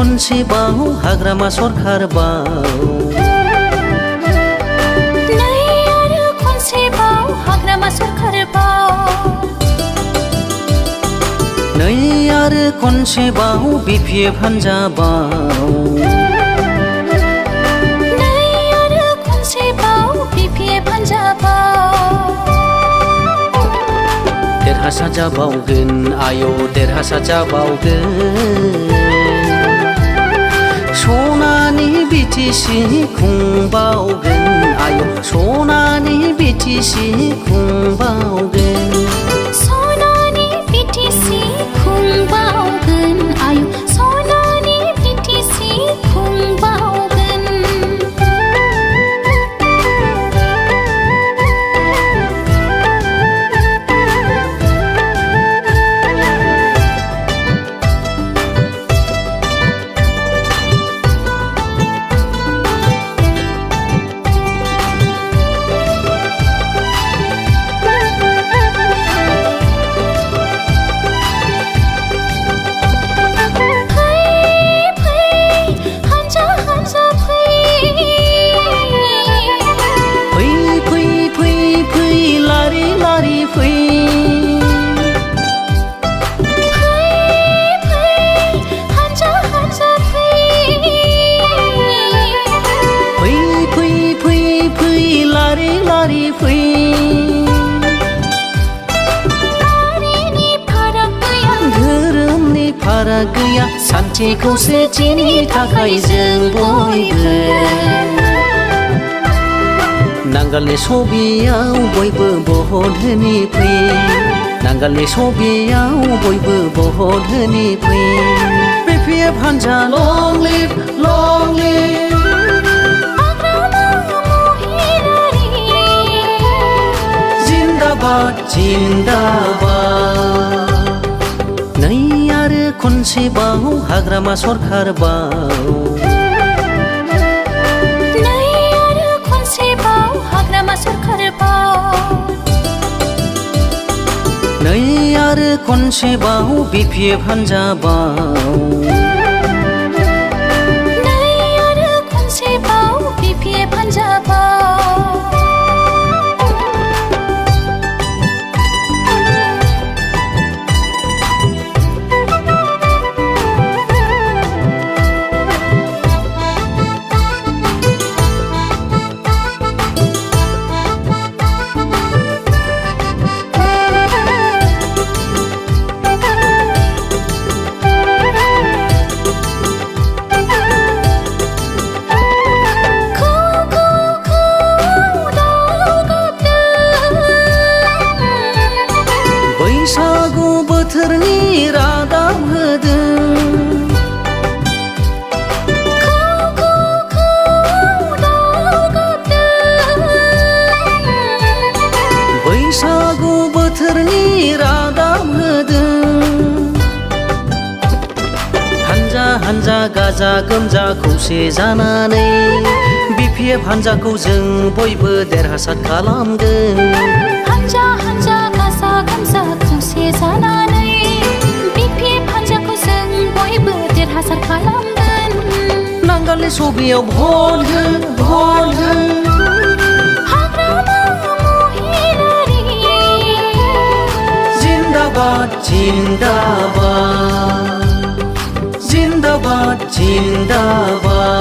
खनसेबाव हाग्रामा सरखारबाव नै आरो खनसेबाव हाग्रामा सरखारबाव नै आरो खनसेबाव बिपिएफ हान्जाबाव नै आरो खनसेबाव बिपिएफ हान्जाबाव देरहासार जाबावगोन आय' देरहासार जाबावगोन सनानि बिटिसि खुंबावगोन आय' सनानि बिटिसि खुंबावगोन सनानि बिटिसि खुंबावगोन आय' सनानि बिटिसि खुंबावगोन फाराग गैया सान्थि खौसेथिनि थाखाय जों बयबो नांगालनि सबियाव बयबो भट होनि फै नांगालनि सबियाव बयबो भट होनि फै बिपिएफ हान्जा लं लिभ जिन्दाबाद जिन्दाबाद नै आरो खनसेबाव हाग्रामा सरखारबाव नै आरो खनसेबाव हाग्रामा सरखारबाव नै आरो खनसेबाव बिपिएफ हान्जाबाव नै आरो खनसेबाव बिपिएफ हान्जाबाव बैसागु बोथोरनि रादाब होदों बैसागु बोथोरनि रादाब होदों हान्जा हान्जा गाजा गोमजा खौसे जानानै बिपिएफ हान्जाखौ जों बयबो देरहासार खालामगोन हान्जा हान्जा गाजा गोमजा खौसे जानानै बिपिएफ हान्जाखौ जों बयबो देरहासार खालामगोन नांगालनि सबियाव भट हो हाग्रामा महिलारि जिन्दाबाद जिन्दाबाद जिन्दाबाद जिन्दाबाद